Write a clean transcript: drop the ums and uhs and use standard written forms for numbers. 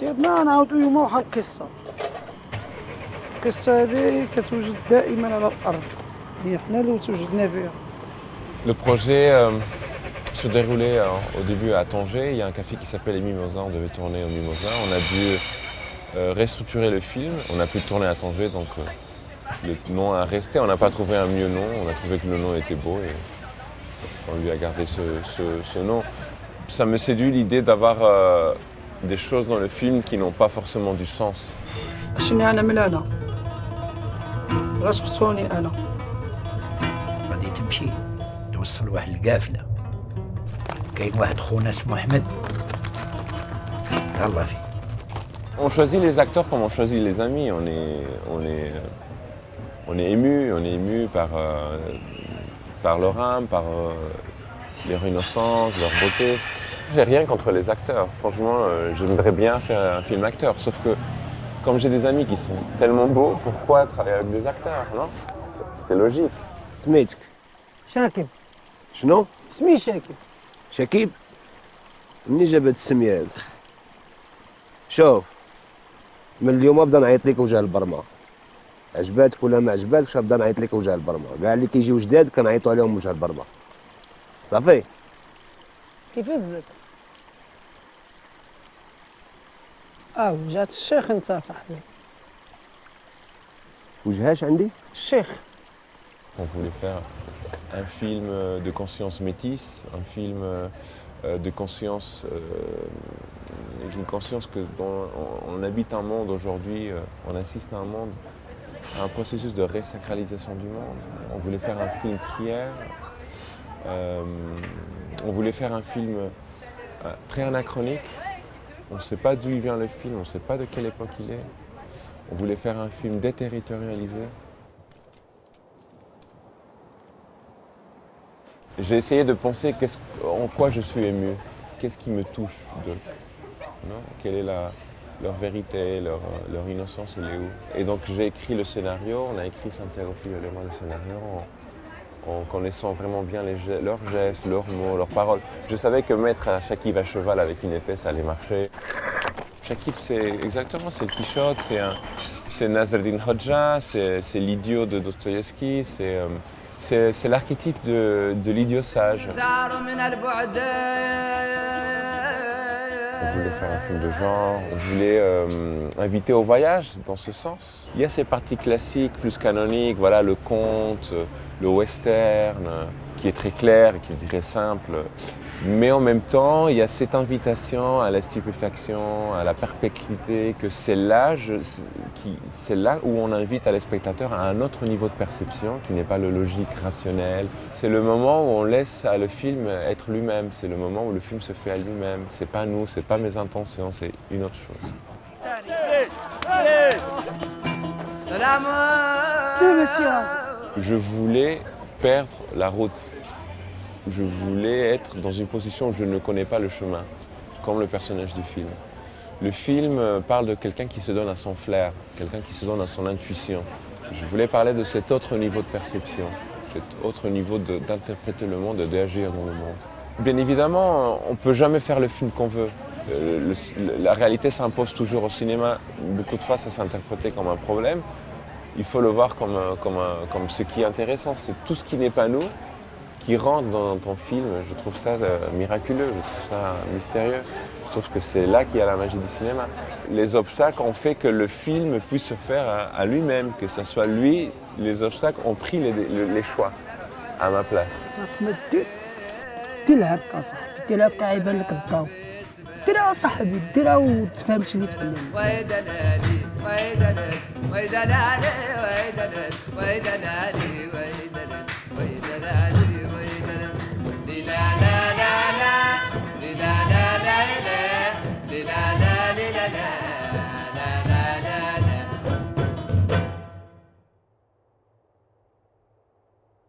اعتيادنا نعاودو يوم واحد القصة. القصة هذه كتوجد دائما على الأرض، هي حنا اللي توجدنا فيها. Le projet se déroulait au début à Tanger. Il y a un café qui s'appelle Les Mimosas. On devait tourner aux Mimosas. On a dû restructurer le film. On a pu tourner à Tanger, donc le nom a resté. On n'a pas trouvé un mieux nom. On a trouvé que le nom était beau et on lui a gardé ce nom. Ça me séduit l'idée d'avoir des choses dans le film qui n'ont pas forcément du sens. شنو أنا من أنا؟ غاش خصوني أنا. غادي تمشي توصل واحد القافلة، كاين واحد خونا اسمه أحمد، تهلا فيه. On choisit les acteurs comme on choisit les amis. On est ému par leur âme, par leur innocence, leur beauté. J'ai rien contre les acteurs. Franchement, j'aimerais bien faire un film acteur. Sauf que, comme j'ai des amis qui sont tellement beaux, pourquoi travailler avec des acteurs, non? C'est logique. سميتك؟ شاكب. شنو؟ اسمي شاكب. شكيب؟ منين جاب هاد السمية هاد؟ شوف، من اليوم نبدا نعيط ليك وجه البرمة. عجباتك ولا ما عجباتكش نبدا نعيط ليك وجه البرمة، كاع اللي كيجيو جداد كنعيطوا عليهم وجه البرمة. صافي؟ كيف هزك؟ وجهات الشيخ انت صاحبي. وجهاش عندي؟ الشيخ. On voulait faire un film de conscience métisse, un film de conscience, une conscience dont on habite un monde aujourd'hui, on assiste à un monde, à un processus de résacralisation du monde. On voulait faire un film prière, on voulait faire un film très anachronique. On ne sait pas d'où il vient le film, on ne sait pas de quelle époque il est. On voulait faire un film déterritorialisé. J'ai essayé de penser en quoi je suis ému, qu'est-ce qui me touche d'eux, quelle est leur vérité, leur innocence, elle est où. Et donc j'ai écrit le scénario, on a écrit Santiago Figueroa le scénario en connaissant vraiment bien leurs gestes, leurs mots, leurs paroles. Je savais que mettre un Shakib à cheval avec une épée, ça allait marcher. Shakib, c'est exactement, c'est le Quichotte, c'est Nasreddin Hodja, c'est l'idiot de Dostoïevski, c'est l'archétype de l'idiot sage. On voulait faire un film de genre, on voulait inviter au voyage dans ce sens. Il y a ces parties classiques, plus canoniques, voilà, le conte, le western, qui est très clair, qui est très simple. Mais en même temps, il y a cette invitation à la stupéfaction, à la perplexité, que c'est là où on invite le spectateur à un autre niveau de perception, qui n'est pas le logique, rationnel. C'est le moment où on laisse le film être lui-même, c'est le moment où le film se fait à lui-même. C'est pas nous, c'est pas mes intentions, c'est une autre chose. Je voulais perdre la route. Je voulais être dans une position où je ne connais pas le chemin, comme le personnage du film. Le film parle de quelqu'un qui se donne à son flair, quelqu'un qui se donne à son intuition. Je voulais parler de cet autre niveau de perception, cet autre niveau d'interpréter le monde et d'agir dans le monde. Bien évidemment, on ne peut jamais faire le film qu'on veut. La réalité s'impose toujours au cinéma. Beaucoup de fois, ça s'est interprété comme un problème. Il faut le voir comme ce qui est intéressant, c'est tout ce qui n'est pas nous, qui rentre dans ton film. Je trouve ça miraculeux, je trouve ça mystérieux. Je trouve que c'est là qu'il y a la magie du cinéma. Les obstacles ont fait que le film puisse se faire à lui-même, que ce soit lui, les obstacles ont pris les choix à ma place. تلعب كصاحبي، تلعب كيبان لك الضوء. ديرها صاحبي، ديرها وتفهم شنو اللي تعلم. ويدنالي ويدنالي ويدنالي ويدنالي ويدنالي ويدنالي